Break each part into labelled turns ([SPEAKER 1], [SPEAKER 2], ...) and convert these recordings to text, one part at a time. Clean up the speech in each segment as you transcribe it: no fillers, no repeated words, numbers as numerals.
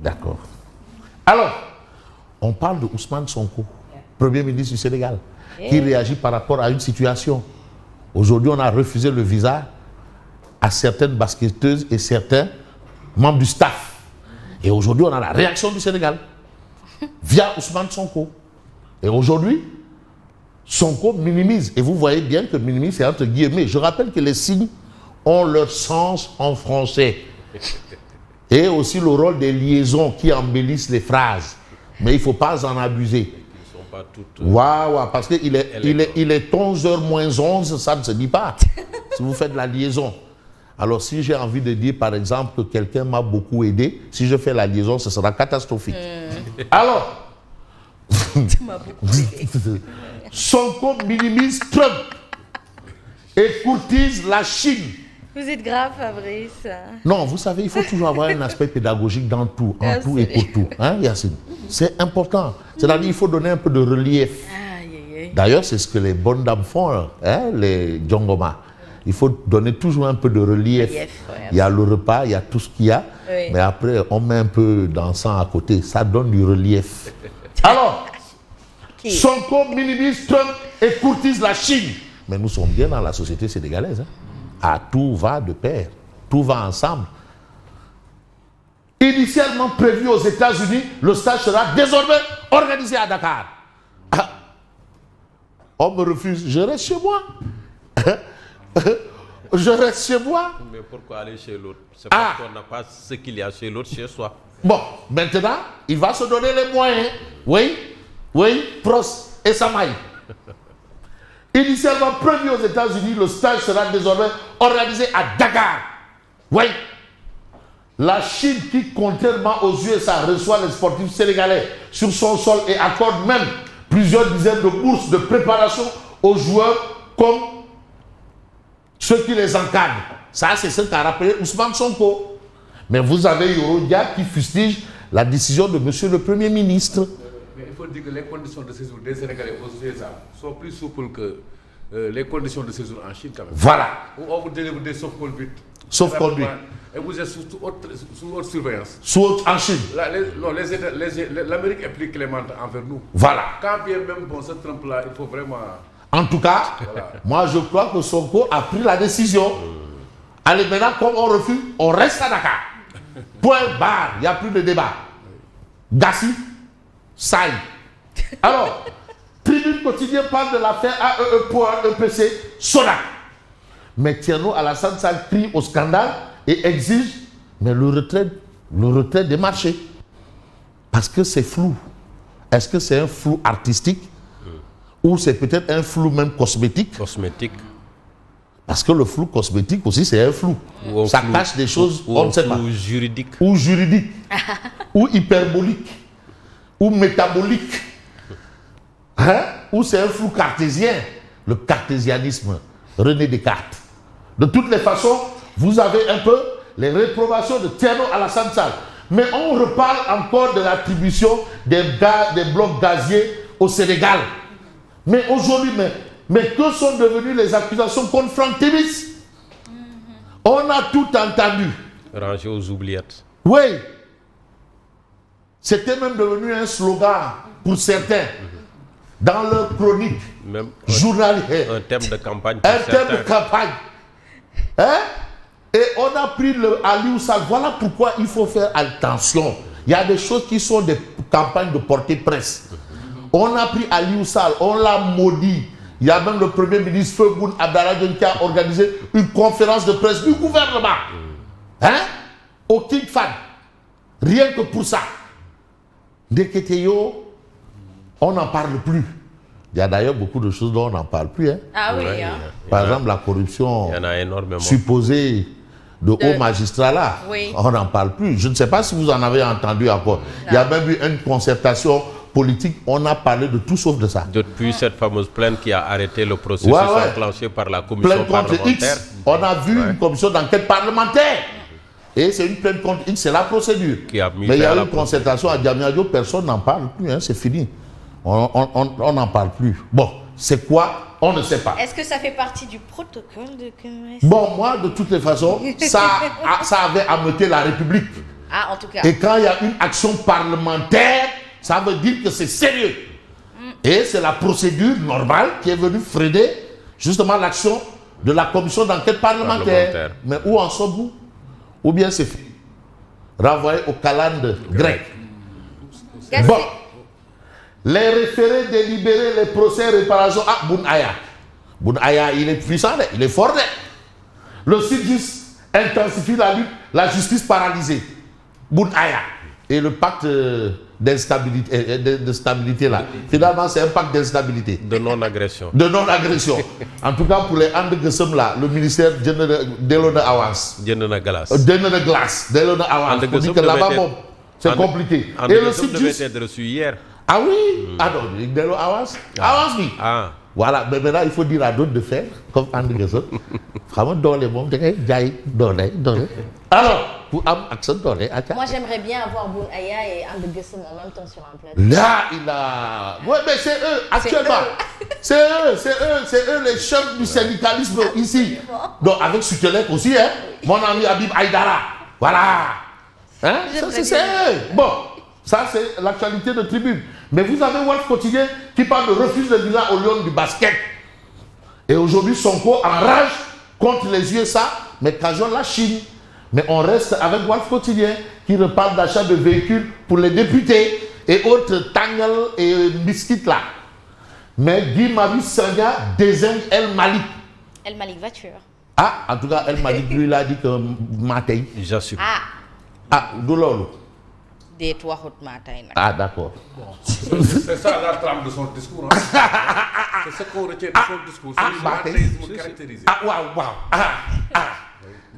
[SPEAKER 1] D'accord. Alors, on parle de Ousmane Sonko, Premier ministre du Sénégal, qui réagit par rapport à une situation. Aujourd'hui, on a refusé le visa à certaines basketteuses et certains membres du staff. Et aujourd'hui, on a la réaction du Sénégal via Ousmane Sonko. Et aujourd'hui, Sonko minimise. Et vous voyez bien que minimise, c'est entre guillemets. Je rappelle que les signes ont leur sens en français. Et aussi le rôle des liaisons qui embellissent les phrases. Mais il ne faut pas en abuser. Waouh, parce qu'il est 11h moins 11, ça ne se dit pas. Si vous faites la liaison. Alors si j'ai envie de dire par exemple que quelqu'un m'a beaucoup aidé, si je fais la liaison, ce sera catastrophique. Alors, Sonko minimise Trump et courtise la Chine.
[SPEAKER 2] Vous êtes grave, Fabrice.
[SPEAKER 1] Non, vous savez, il faut toujours avoir un aspect pédagogique dans tout, en tout et pour tout. Hein, Yacine? C'est important. C'est-à-dire qu'il faut donner un peu de relief. D'ailleurs, c'est ce que les bonnes dames font, hein, les Djongoma. Il faut donner toujours un peu de relief. Il y a le repas, il y a tout ce qu'il y a. Oui. Mais après, on met un peu d'encens à côté. Ça donne du relief. Alors, Sonko minimise Trump et courtise la Chine. Mais nous sommes bien dans la société sénégalaise. Hein. Ah, tout va de pair. Tout va ensemble. Initialement prévu aux États-Unis, le stage sera désormais organisé à Dakar. Ah. On me refuse. Je reste chez moi. Je reste chez moi.
[SPEAKER 3] Mais pourquoi aller chez l'autre? C'est parce qu'on n'a pas ce qu'il y a chez l'autre chez soi.
[SPEAKER 1] Bon, maintenant, il va se donner les moyens. Oui, Pros et Samaï. Initialement prévu aux États-Unis, le stage sera désormais organisé à Dakar. Oui. La Chine, qui contrairement aux USA reçoit les sportifs sénégalais sur son sol et accorde même plusieurs dizaines de bourses de préparation aux joueurs comme ceux qui les encadrent. Ça, c'est ce qu'a rappelé Ousmane Sonko. Mais vous avez Yoro Dia qui fustige la décision de monsieur le Premier ministre.
[SPEAKER 4] Mais il faut dire que les conditions de séjour des Sénégalais aux USA sont plus souples que les conditions de séjour en Chine quand même.
[SPEAKER 1] Voilà.
[SPEAKER 4] Où on vous délivre des sauf-conduits.
[SPEAKER 1] Sauf-conduit.
[SPEAKER 4] Et vous êtes sous haute surveillance.
[SPEAKER 1] En Chine.
[SPEAKER 4] L'Amérique est plus clémente envers nous.
[SPEAKER 1] Voilà.
[SPEAKER 4] Quand bien même, bon, ce Trump-là, il faut vraiment...
[SPEAKER 1] En tout cas, voilà. Moi je crois que Sonko a pris la décision. Allez, maintenant, comme on refuse, on reste à Dakar. Point barre, il n'y a plus de débat. Gassi, Saï. Alors, Tribune Quotidien parle de l'affaire AEE.EPC Sodac. Mais Thierno Alassane Sall crie au scandale et exige le retrait des marchés. Parce que c'est flou. Est-ce que c'est un flou artistique ou c'est peut-être un flou même cosmétique?
[SPEAKER 3] Cosmétique.
[SPEAKER 1] Parce que le flou cosmétique aussi, c'est un flou. Ça cache des choses, on ne sait pas.
[SPEAKER 3] Ou juridique.
[SPEAKER 1] Ou juridique. Ou hyperbolique. Ou métabolique. Hein? Ou c'est un flou cartésien. Le cartésianisme. René Descartes. De toutes les façons, vous avez un peu les réprobations de Thierno Alassane Sall. Mais on reparle encore de l'attribution des blocs gaziers au Sénégal. Mais aujourd'hui, mais que sont devenues les accusations contre Franck Timis? On a tout entendu.
[SPEAKER 3] Rangé aux oubliettes.
[SPEAKER 1] Oui. C'était même devenu un slogan pour certains. Dans leur chronique journalière.
[SPEAKER 3] Un thème de campagne.
[SPEAKER 1] Un thème de campagne. Hein? Et on a pris le Aliou Sall. Voilà pourquoi il faut faire attention. Il y a des choses qui sont des campagnes de portée presse. On a pris Aliou Sall, on l'a maudit. Il y a même le Premier ministre Feu Abdallah Dionne qui a organisé une conférence de presse du gouvernement. Hein? Au King Fahd. Rien que pour ça. Ndeketeyo, on n'en parle plus. Il y a d'ailleurs beaucoup de choses dont on n'en parle plus. Hein?
[SPEAKER 2] Ah oui.
[SPEAKER 1] Hein? Par exemple, la corruption supposée de hauts magistrats là. Oui. On n'en parle plus. Je ne sais pas si vous en avez entendu encore. Non. Il y a même eu une concertation politique. On a parlé de tout sauf de ça.
[SPEAKER 3] Depuis cette fameuse plainte qui a arrêté le processus enclenché par la commission parlementaire.
[SPEAKER 1] X, on a vu une commission d'enquête parlementaire. Et c'est une plainte contre X, c'est la procédure. Mais il y a eu une concertation à Diamniadio, personne n'en parle plus, hein, c'est fini. On n'en parle plus. Bon, c'est quoi? On ne sait pas.
[SPEAKER 2] Est-ce que ça fait partie du protocole de...
[SPEAKER 1] Bon, moi, de toutes les façons, ça avait ameuté la République.
[SPEAKER 2] Ah, en tout cas.
[SPEAKER 1] Et quand il y a une action parlementaire, ça veut dire que c'est sérieux. Et c'est la procédure normale qui est venue freiner justement l'action de la commission d'enquête parlementaire. Mais où en sommes-nous? Ou bien c'est fini, renvoyé au calendrier grec. Bon, les référés délibérés, les procès réparation à Boun Aya. Boun Aya, il est puissant, il est fort. Le SYTJUST intensifie la lutte, la justice paralysée. Boun Aya. Et le pacte d'instabilité, de stabilité là. Finalement, c'est un pacte d'instabilité.
[SPEAKER 3] De non-agression.
[SPEAKER 1] De non-agression. En tout cas, pour les Andegesem là, le ministère Delona Avance.
[SPEAKER 3] Delona Glace.
[SPEAKER 1] Delona Glace. Delona Avance. On dit que là-bas, bon, c'est compliqué.
[SPEAKER 3] Et le SYTJUST devait être reçu hier.
[SPEAKER 1] Ah oui? Ah non, Delona Avance. Avance, oui.
[SPEAKER 3] Ah.
[SPEAKER 1] Voilà, mais maintenant il faut dire à d'autres de faire comme Andegesem. Vraiment, dans les mondes, alors, pour accent donné,
[SPEAKER 2] moi j'aimerais bien avoir Boun Aya et Andegesem en même temps sur un plateau.
[SPEAKER 1] Là, il a. Ouais, mais c'est eux, actuellement. C'est eux les chefs du syndicalisme ici. Donc, avec Sutelek aussi, hein. Mon ami Habib Aïdara. Voilà. Hein? C'est eux. Bon, ça c'est l'actualité de Tribune. Mais vous avez Walf Quotidien qui parle de refus de visa au lion du basket. Et aujourd'hui, Sonko enrage contre les USA, mais cajole la Chine. Mais on reste avec Walf Quotidien qui reparle d'achat de véhicules pour les députés et autres tangles et biscuits là. Mais Guy Marius Sagna désigne El Malik.
[SPEAKER 2] El Malik voiture.
[SPEAKER 1] Ah, en tout cas, El Malik, lui, il a dit que Matei.
[SPEAKER 3] J'assume.
[SPEAKER 1] Ah, Doulolo.
[SPEAKER 2] Des trois hautes Matei.
[SPEAKER 1] Ah, d'accord.
[SPEAKER 4] C'est ça la trame de son discours. Hein. C'est ce qu'on retient de son discours. C'est le mathéisme caractérisé.
[SPEAKER 1] Ah, waouh.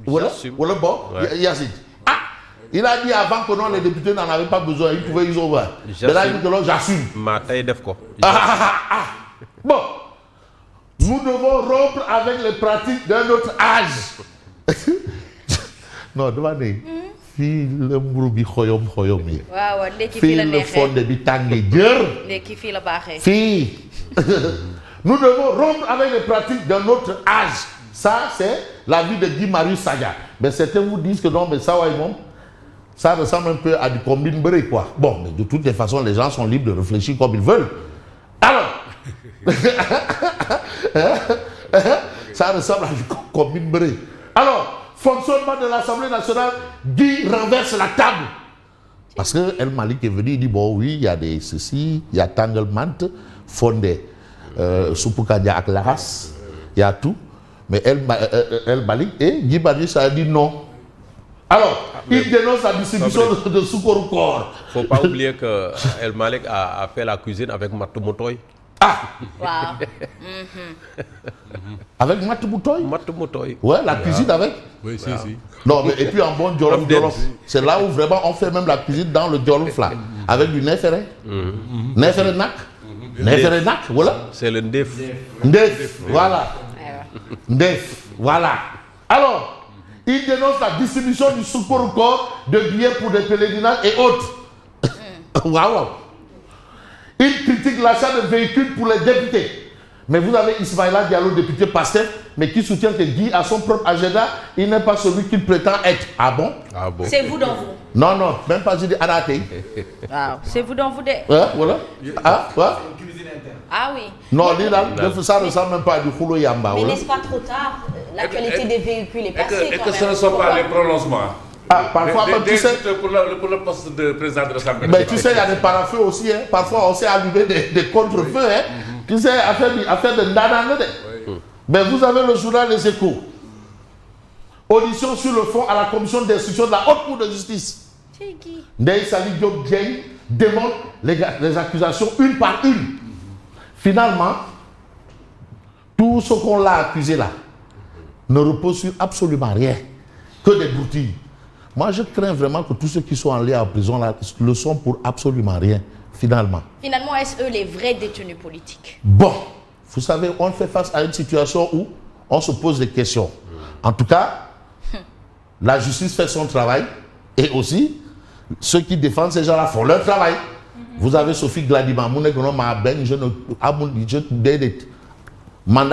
[SPEAKER 1] Voilà, bon, Yacine. Ah, il a dit avant que non, les députés n'en avaient pas besoin, ils pouvaient, ils ont ouvert. Mais là, il dit que j'assume. Bon, nous devons rompre avec les pratiques d'un autre âge. Non, demandez. Fille le mouroubi khoyom. Fille le fonde bi tangé djeur. Fille. Nous devons rompre avec les pratiques d'un autre âge. Ça, c'est la vie de Guy Marius Sagna. Mais certains vous disent que non, mais ça ressemble un peu à du combine bré, quoi. Bon, mais de toutes les façons, les gens sont libres de réfléchir comme ils veulent. Alors, ça ressemble à du combine bré. Alors, fonctionnement de l'Assemblée nationale, Guy renverse la table. Parce que El Malik est venu, il dit, bon, oui, il y a des ceci, il y a Tanglement, Fondé, Soupoukadia ak Laras, il y a tout. Mais El Malik et Guy Marius a dit non. Alors, il dénonce la distribution de Soukorukor.
[SPEAKER 3] Il ne faut pas oublier que El Malik a fait la cuisine avec Matou Moutoy.
[SPEAKER 1] Ah!
[SPEAKER 2] Wow.
[SPEAKER 1] Avec Matou Moutoy?
[SPEAKER 3] Matou Moutoy.
[SPEAKER 1] Ouais, la cuisine avec?
[SPEAKER 4] Oui, si.
[SPEAKER 1] Non, mais et puis en bon Jolof. C'est là où vraiment on fait même la cuisine dans le Jolof là. Avec du Néféré. Néféré Nak. Néféré Nak, voilà.
[SPEAKER 3] C'est le Ndef.
[SPEAKER 1] Ndef, voilà. Ndef, voilà. Alors, il dénonce la distribution du Soukorukor de billets pour des pèlerinages et autres. Waouh. Il critique l'achat de véhicules pour les députés. Mais vous avez Ismaïla Diallo, député Pastef, mais qui soutient que Guy a son propre agenda, il n'est pas celui qu'il prétend être. Ah bon?
[SPEAKER 2] C'est vous dans vous.
[SPEAKER 1] Non, même pas, je dis Anaté.
[SPEAKER 2] C'est vous dans vous.
[SPEAKER 1] Voilà. Ah, quoi?
[SPEAKER 2] Ah oui.
[SPEAKER 1] Non, ça ne ressemble même pas à du Khoulo Yamba.
[SPEAKER 2] Mais n'est-ce pas trop tard? L'actualité des véhicules est passée.
[SPEAKER 4] Et que ce ne sont pas les prolongements.
[SPEAKER 1] Ah, parfois, tu sais,
[SPEAKER 4] pour le poste de président de l'Assemblée.
[SPEAKER 1] Mais tu sais, il y a des parafeux aussi. Hein. Parfois, on s'est allumé des contre-feux. Hein. Tu sais, affaire de Ndanane. Mais vous avez le journal Les Échos. Audition sur le fond à la commission d'instruction de la Haute Cour de justice. Ndeye Saly Diop Dieng démontre les accusations une par une. Finalement, tout ce qu'on l'a accusé là ne repose sur absolument rien. Que des broutilles. Moi, je crains vraiment que tous ceux qui sont en lien en prison là le sont pour absolument rien, finalement.
[SPEAKER 2] Finalement, est-ce eux les vrais détenus politiques?
[SPEAKER 1] Bon, vous savez, on fait face à une situation où on se pose des questions. En tout cas, la justice fait son travail et aussi, ceux qui défendent ces gens-là font leur travail. Vous avez Sophie Gladima, mandat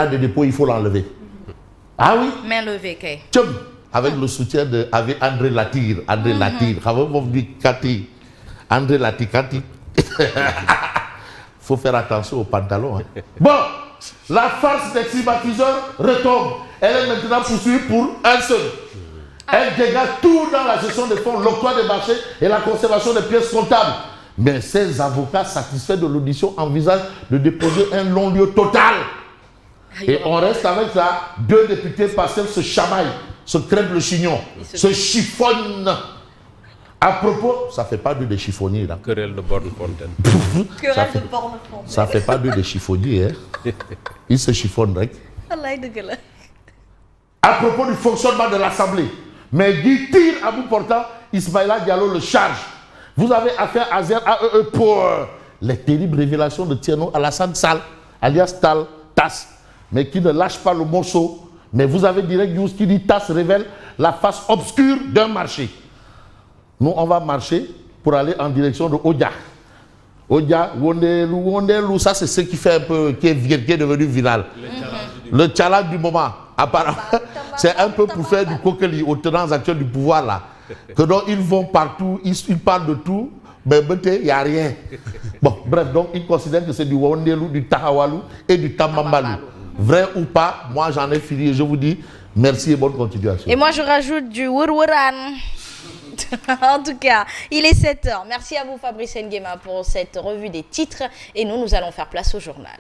[SPEAKER 1] de dépôt, il faut l'enlever. Ah oui?
[SPEAKER 2] Main levée, Kay.
[SPEAKER 1] avec le soutien de André Latir. André Latir. André Latir. Faut faire attention aux pantalons. Hein. Bon, la farce des climatiseurs retombe. Elle est maintenant poursuivie pour un seul. Elle dégage tout dans la gestion des fonds, l'octroi des marchés et la conservation des pièces comptables. Mais ces avocats satisfaits de l'audition envisagent de déposer un non-lieu total. Et on reste avec ça. 2 députés partiels se chamaillent, se crèvent le chignon, se chiffonnent. À propos, ça ne fait pas d'eux des chiffonniers là.
[SPEAKER 3] Querelle de Borne-Fontaine.
[SPEAKER 2] Querelle de Borne-Fontaine.
[SPEAKER 1] Ça ne fait pas d'eux des chiffonniers. Hein. Ils se chiffonnent direct. À propos du fonctionnement de l'Assemblée, mais dit tire à bout portant, Ismaïla Diallo le charge. Vous avez affaire à Zer AEE pour les terribles révélations de Tierno Alassane Sall, alias TAS, mais qui ne lâche pas le morceau. Mais vous avez Direct News qui dit TAS révèle la face obscure d'un marché. Nous, on va marcher pour aller en direction de Odia. Odia, Wondelou, ça c'est ce qui fait un peu, qui est devenu viral. Le challenge du moment. Apparemment, c'est un peu pour faire du coquelis aux tenants actuels du pouvoir là. Que donc ils vont partout, ils parlent de tout, mais il n'y a rien. Bon, bref, donc ils considèrent que c'est du Wondelou, du Tahawalou et du Tamambalou. Vrai ou pas, moi j'en ai fini et je vous dis merci et bonne continuation.
[SPEAKER 2] Et moi je rajoute du Wurwuran. En tout cas, il est 7h. Merci à vous Fabrice Nguema pour cette revue des titres et nous allons faire place au journal.